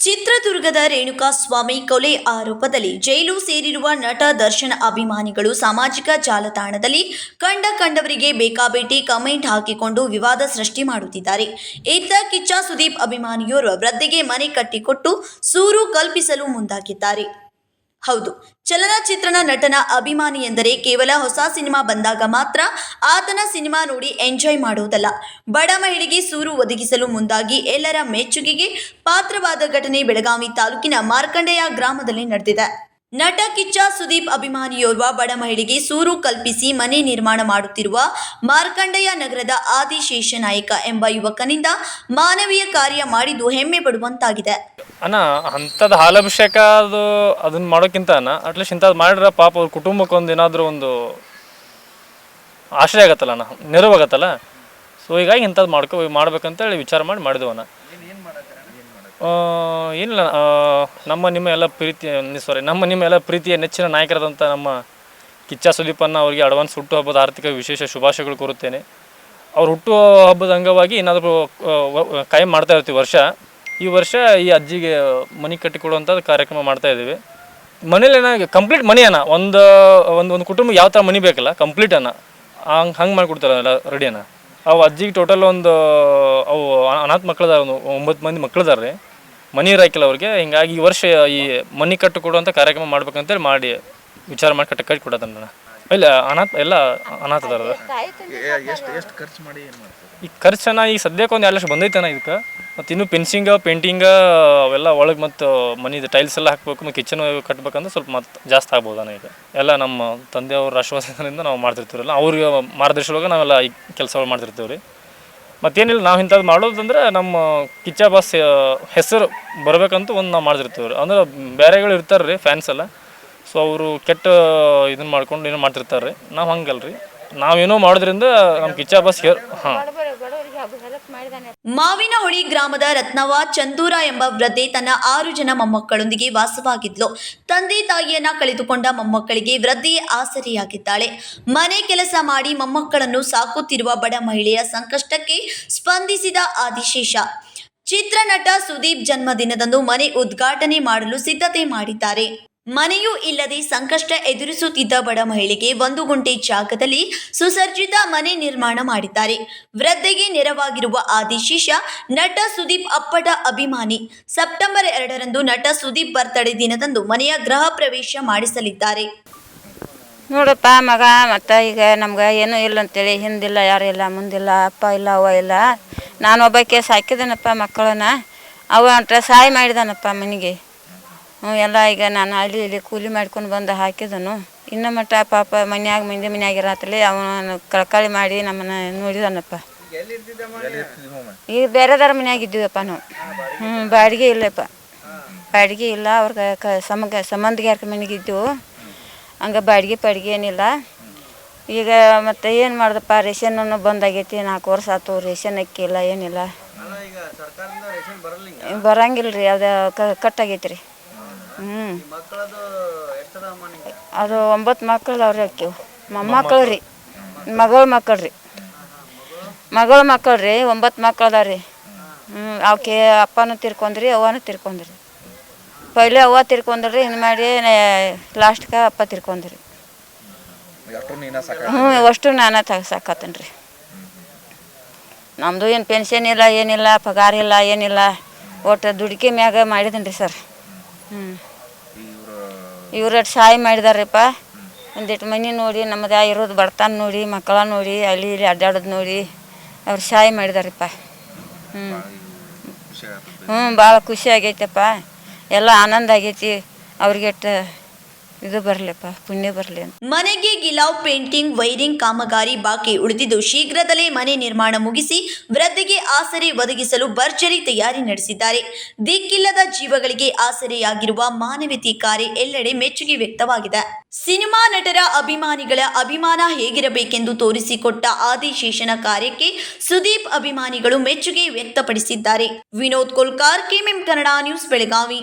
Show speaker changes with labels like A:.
A: ಚಿತ್ರದುರ್ಗದ ರೇಣುಕಾಸ್ವಾಮಿ ಕೊಲೆ ಆರೋಪದಲ್ಲಿ ಜೈಲು ಸೇರಿರುವ ನಟ ದರ್ಶನ್ ಅಭಿಮಾನಿಗಳು ಸಾಮಾಜಿಕ ಜಾಲತಾಣದಲ್ಲಿ ಕಂಡವರಿಗೆ ಬೇಕಾಬೇಟಿ ಕಮೆಂಟ್ ಹಾಕಿಕೊಂಡು ವಿವಾದ ಸೃಷ್ಟಿ ಮಾಡುತ್ತಿದ್ದಾರೆ. ಇತ್ತ ಕಿಚ್ಚ ಸುದೀಪ್ ಅಭಿಮಾನಿಯೋರ್ವ ವೃದ್ಧೆಗೆ ಮನೆ ಕಟ್ಟಿಕೊಟ್ಟು ಸೂರು ಕಲ್ಪಿಸಲು ಮುಂದಾಗಿದ್ದಾರೆ. ಹೌದು, ಚಲನಚಿತ್ರನ ನಟನ ಅಭಿಮಾನಿ ಎಂದರೆ ಕೇವಲ ಹೊಸ ಸಿನಿಮಾ ಬಂದಾಗ ಮಾತ್ರ ಆತನ ಸಿನಿಮಾ ನೋಡಿ ಎಂಜಾಯ್ ಮಾಡುವುದಲ್ಲ, ಬಡ ಮಹಿಳೆಗೆ ಸೂರು ಒದಗಿಸಲು ಮುಂದಾಗಿ ಎಲ್ಲರ ಮೆಚ್ಚುಗೆಗೆ ಪಾತ್ರವಾದ ಘಟನೆ ಬೆಳಗಾವಿ ತಾಲೂಕಿನ ಮಾರ್ಕಂಡೆಯ ಗ್ರಾಮದಲ್ಲಿ ನಡೆದಿದೆ. ನಟ ಕಿಚ್ಚ ಸುದೀಪ್ ಅಭಿಮಾನಿಯೋರ್ವ ಬಡ ಮಹಿಳೆಗೆ ಸೂರು ಕಲ್ಪಿಸಿ ಮನೆ ನಿರ್ಮಾಣ ಮಾಡುತ್ತಿರುವ ಮಾರ್ಕಂಡೆಯ ನಗರದ ಆದಿಶೇಷನಾಯಕ ಎಂಬ ಯುವಕನಿಂದ ಮಾನವೀಯ ಕಾರ್ಯ ಮಾಡಿದ್ದು ಹೆಮ್ಮೆ ಪಡುವಂತಾಗಿದೆ.
B: ಅಣ್ಣ ಅಂಥದ್ದು ಹಾಲಾಭಿಷೇಕ ಅದನ್ನ ಮಾಡೋಕ್ಕಿಂತ ಅಟ್ಲೀಸ್ಟ್ ಇಂಥದ್ದು ಮಾಡಿದ್ರೆ ಪಾಪ ಅವ್ರ ಕುಟುಂಬಕ್ಕೆ ಒಂದು ಏನಾದರೂ ಒಂದು ಆಶ್ರಯ ಆಗತ್ತಲ್ಲ ಅಣ್ಣ, ನೆರವಾಗತ್ತಲ್ಲ. ಸೊ ಹೀಗಾಗಿ ಇಂಥದ್ದು ಮಾಡ್ಬೇಕಂತೇಳಿ ವಿಚಾರ ಮಾಡಿದವಣ್ಣ. ಏನಿಲ್ಲ, ನಮ್ಮ ನಿಮ್ಮ ಎಲ್ಲ ಪ್ರೀತಿಯ ನೆಚ್ಚಿನ ನಾಯಕರಾದಂಥ ನಮ್ಮ ಕಿಚ್ಚ ಸುದೀಪನ್ನ ಅವರಿಗೆ ಅಡ್ವಾನ್ಸ್ ಹುಟ್ಟುಹಬ್ಬದ ಆರ್ಥಿಕ ವಿಶೇಷ ಶುಭಾಶಯಗಳು ಕೋರುತ್ತೇನೆ. ಅವ್ರ ಹುಟ್ಟುಹಬ್ಬದ ಅಂಗವಾಗಿ ಏನಾದರೂ ಕಾಯಂ ಮಾಡ್ತಾ ಇರ್ತೀವಿ. ಈ ವರ್ಷ ಈ ಅಜ್ಜಿಗೆ ಮನೆ ಕಟ್ಟಿಕೊಡುವಂಥ ಕಾರ್ಯಕ್ರಮ ಮಾಡ್ತಾ ಇದ್ದೀವಿ. ಮನೇಲಿ ಕಂಪ್ಲೀಟ್ ಮನಿ ಅನ್ನ ಒಂದು ಕುಟುಂಬ ಯಾವ ಥರ ಮನಿ ಬೇಕಲ್ಲ ಕಂಪ್ಲೀಟ್ ಅನ್ನ ಹಂಗೆ ಮಾಡಿಕೊಡ್ತಾರಲ್ಲ ರೆಡಿ ಅನ್ನ. ಅವು ಅಜ್ಜಿಗೆ ಟೋಟಲ್ ಅವು ಅನಾಥ ಮಕ್ಕಳದಾರ, 9 ಮಂದಿ ಮಕ್ಕಳದಾರ್ರಿ, ಮನಿ ಇರಾಕಿಲ್ಲ ಅವ್ರಿಗೆ. ಹಿಂಗಾಗಿ ಈ ವರ್ಷ ಈ ಮನಿ ಕಟ್ಟಿಕೊಡುವಂಥ ಕಾರ್ಯಕ್ರಮ ಮಾಡ್ಬೇಕಂತೇಳಿ ವಿಚಾರ ಮಾಡಿ ಕಟ್ಟಿ ಕೊಡೋದನ್ನ. ಇಲ್ಲ ಅನಾಥದಾರ. ಈ ಖರ್ಚನ್ನ ಈಗ ಸದ್ಯಕ್ಕೆ ಒಂದು 2 ಲಕ್ಷ ಬಂದೈತಣ್ಣ ಇದಕ್ಕೆ. ಮತ್ತು ಇನ್ನೂ ಫೆನ್ಸಿಂಗ್ ಪೇಂಟಿಂಗ್ ಅವೆಲ್ಲ ಒಳಗೆ ಮತ್ತು ಮನಿದು ಟೈಲ್ಸ್ ಎಲ್ಲ ಹಾಕ್ಬೇಕು, ಮತ್ತು ಕಿಚನ್ ಕಟ್ಬೇಕಂದ್ರೆ ಸ್ವಲ್ಪ ಮತ್ತೆ ಜಾಸ್ತಿ ಆಗ್ಬೋದಣ್ಣ. ಈಗ ಎಲ್ಲ ನಮ್ಮ ತಂದೆಯವ್ರ ಆಶ್ವಾಸನೆಯಿಂದ ನಾವು ಮಾಡ್ತಿರ್ತೀವಲ್ಲ, ಅವ್ರಿಗೆ ಮಾರ್ಗದರ್ಶನವಾಗ ನಾವೆಲ್ಲ ಈ ಕೆಲಸಗಳು ಮಾಡ್ತಿರ್ತೀವಿ ರೀ. ಮತ್ತೇನಿಲ್ಲ, ನಾವು ಇಂಥದ್ದು ಮಾಡೋದಂದ್ರೆ ನಮ್ಮ ಕಿಚ್ಚ ಬಾಸ್ ಹೆಸರು ಬರಬೇಕಂತ ನಾವು ಮಾಡ್ತಿರ್ತೀವಿ ರೀ. ಅಂದ್ರೆ ಬೇರೆಗಳು ಇರ್ತಾರೆ ರೀ ಫ್ಯಾನ್ಸ್ ಎಲ್ಲ. ಸೊ ಅವರು ಕೆಟ್ಟ ಇದನ್ನ ಮಾಡ್ಕೊಂಡು ಏನೋ ಮಾಡ್ತಿರ್ತಾರೆ ರೀ. ನಾವು ಹಂಗಲ್ಲ ರೀ, ನಾವೇನೋ ಮಾಡೋದ್ರಿಂದ ನಮ್ಮ ಕಿಚ್ಚ ಬಾಸ್
A: ಮಾವಿನಹೊಳಿ ಗ್ರಾಮದ ರತ್ನವ್ವ ಚಂದೂರ ಎಂಬ ವೃದ್ಧೆ ತನ್ನ 6 ಜನ ಮೊಮ್ಮಕ್ಕಳೊಂದಿಗೆ ವಾಸವಾಗಿದ್ಲು. ತಂದೆ ತಾಯಿಯನ್ನ ಕಳೆದುಕೊಂಡ ಮೊಮ್ಮಕ್ಕಳಿಗೆ ವೃದ್ಧೆ ಆಸರೆಯಾಗಿದ್ದಾಳೆ. ಮನೆ ಕೆಲಸ ಮಾಡಿ ಮೊಮ್ಮಕ್ಕಳನ್ನು ಸಾಕುತ್ತಿರುವ ಬಡ ಮಹಿಳೆಯ ಸಂಕಷ್ಟಕ್ಕೆ ಸ್ಪಂದಿಸಿದ ಆದಿಶೇಷ ಚಿತ್ರನಟ ಸುದೀಪ್ ಜನ್ಮದಿನದಂದು ಮನೆ ಉದ್ಘಾಟನೆ ಮಾಡಲು ಸಿದ್ಧತೆ ಮಾಡಿದ್ದಾರೆ. ಮನೆಯೂ ಇಲ್ಲದೆ ಸಂಕಷ್ಟ ಎದುರಿಸುತ್ತಿದ್ದ ಬಡ ಮಹಿಳೆಗೆ 1 ಗುಂಟೆ ಜಾಗದಲ್ಲಿ ಸುಸಜ್ಜಿತ ಮನೆ ನಿರ್ಮಾಣ ಮಾಡಿದ್ದಾರೆ. ವೃದ್ಧೆಗೆ ನೆರವಾಗಿರುವ ಆದಿಶೇಷ ನಟ ಸುದೀಪ್ ಅಪ್ಪಟ ಅಭಿಮಾನಿ. ಸೆಪ್ಟೆಂಬರ್ 2ರಂದು ನಟ ಸುದೀಪ್ ಬರ್ತ್ಡೇ ದಿನದಂದು ಮನೆಯ ಗೃಹ ಪ್ರವೇಶ ಮಾಡಿಸಲಿದ್ದಾರೆ.
C: ನೋಡಪ್ಪ ಮಗ, ಮತ್ತು ಈಗ ನಮ್ಗೆ ಏನೂ ಇಲ್ಲ ಅಂತೇಳಿ ಹಿಂದಿಲ್ಲ, ಯಾರು ಇಲ್ಲ, ಮುಂದಿಲ್ಲ, ಅಪ್ಪ ಇಲ್ಲ, ಅವ್ವ ಇಲ್ಲ. ನಾನು ಒಬ್ಬಕ್ಕೆ ಸಾಕಿದನಪ್ಪ ಮಕ್ಕಳನ್ನ. ಅವ ಅಂಟ ಸಹಾಯ ಮಾಡಿದಾನಪ್ಪ ಮನೆಗೆ. ಎಲ್ಲ ಈಗ ನಾನು ಅಲ್ಲಿ ಕೂಲಿ ಮಾಡ್ಕೊಂಡು ಬಂದು ಹಾಕಿದನು. ಇನ್ನು ಮಟ್ಟ ಪಾಪ ಮನ್ಯಾಗಿರತ್ತಲಿ ಅವನು ಕಳ್ಕಳಿ ಮಾಡಿ ನಮ್ಮನ್ನು ನೋಡಿದಾನಪ್ಪ. ಈಗ ಬೇರೆದಾರ ಮನ್ಯಾಗಿದ್ದೀವಪ್ಪ ನಾವು. ಬಾಡಿಗೆ ಇಲ್ಲಪ್ಪ, ಬಾಡಿಗೆ ಇಲ್ಲ. ಅವ್ರಿಗೆ ಸಂಬಂಧಿಗಾರ ಮನೆಗಿದ್ದೆವು. ಹಂಗೆ ಬಾಡಿಗೆ ಏನಿಲ್ಲ. ಈಗ ಮತ್ತು ಏನು ಮಾಡ್ದಪ್ಪ, ರೇಷನ್ನು ಬಂದಾಗೈತಿ. 4 ವರ್ಷ ಆಯ್ತು, ರೇಷನ್ ಅಕ್ಕಿ ಇಲ್ಲ, ಏನಿಲ್ಲ, ಬರಂಗಿಲ್ಲ ರೀ. ಅದು ಕಟ್ಟಾಗೈತಿ ರೀ. ಅದು 9 ಮಕ್ಕಳು ಅವ್ರಿ. ಅಕ್ಕಿವು ಮೊಮ್ಮಕ್ಕಳು ರೀ, ಮಗಳ ಮಕ್ಕಳು ರೀ, 9 ಮಕ್ಕಳು ಅದಾವ ರೀ. ಅವಕ್ಕೆ ಅಪ್ಪನೂ ತಿರ್ಕೊಂಡ್ರಿ, ಅವ್ವನೂ ತಿರ್ಕೊಂಡ್ರಿ. ಪೈಲೆ ಅವ್ವ ತಿರ್ಕೊಂಡ್ರಿ, ಇನ್ನು ಮಾಡಿ ಲಾಸ್ಟ್ಗೆ ಅಪ್ಪ ತಿರ್ಕೊಂಡ್ರಿ. ಅಷ್ಟು ನಾನೇ ಸಾಕತ್ತೇನೆ ರೀ. ನಮ್ಮದು ಏನು ಪೆನ್ಷನ್ ಇಲ್ಲ, ಏನಿಲ್ಲ, ಪಗಾರ ಇಲ್ಲ, ಏನಿಲ್ಲ. ಒಟ್ಟು ದುಡ್ಕೆ ಮ್ಯಾಗ ಮಾಡಿದ್ದೀನಿ ರೀ ಸರ್. ಇವ್ರು ಸಹಾಯ ಮಾಡಿದಾರಪ್ಪ. ಒಂದಿಟ್ಟು ಮನೆ ನೋಡಿ, ನಮ್ಮದು ಇರೋದು ಬಡತನ ನೋಡಿ, ಮಕ್ಕಳ ನೋಡಿ, ಅಲ್ಲಿ ಇಲ್ಲಿ ಅಡ್ಡಾಡೋದು ನೋಡಿ ಅವ್ರು ಸಹಾಯ ಮಾಡಿದಾರಪ್ಪ. ಭಾಳ ಖುಷಿ ಆಗೈತಪ್ಪ. ಎಲ್ಲ ಆನಂದ ಆಗೈತಿ. ಅವ್ರಿಗೆ ಇದು ಬರಲಿಪ್ಪ, ಪುಣ್ಯ ಬರಲಿ.
A: ಮನೆಗೆ ಗಿಲಾವ್, ಪೇಂಟಿಂಗ್, ವೈರಿಂಗ್ ಕಾಮಗಾರಿ ಬಾಕಿ ಉಳಿದಿದ್ದು ಶೀಘ್ರದಲ್ಲೇ ಮನೆ ನಿರ್ಮಾಣ ಮುಗಿಸಿ ವೃದ್ಧೆಗೆ ಆಸರೆ ಒದಗಿಸಲು ಭರ್ಜರಿ ತಯಾರಿ ನಡೆಸಿದ್ದಾರೆ. ದಿಕ್ಕಿಲ್ಲದ ಜೀವಗಳಿಗೆ ಆಸರೆಯಾಗಿರುವ ಮಾನವೀಯತೆ ಕಾರ್ಯ ಎಲ್ಲೆಡೆ ಮೆಚ್ಚುಗೆ ವ್ಯಕ್ತವಾಗಿದೆ. ಸಿನಿಮಾ ನಟರ ಅಭಿಮಾನಿಗಳ ಅಭಿಮಾನ ಹೇಗಿರಬೇಕೆಂದು ತೋರಿಸಿಕೊಟ್ಟ ಆದಿಶೇಷನ ಕಾರ್ಯಕ್ಕೆ ಸುದೀಪ್ ಅಭಿಮಾನಿಗಳು ಮೆಚ್ಚುಗೆ ವ್ಯಕ್ತಪಡಿಸಿದ್ದಾರೆ. Vinod Kolkar, KMM Kannada news, Belagavi.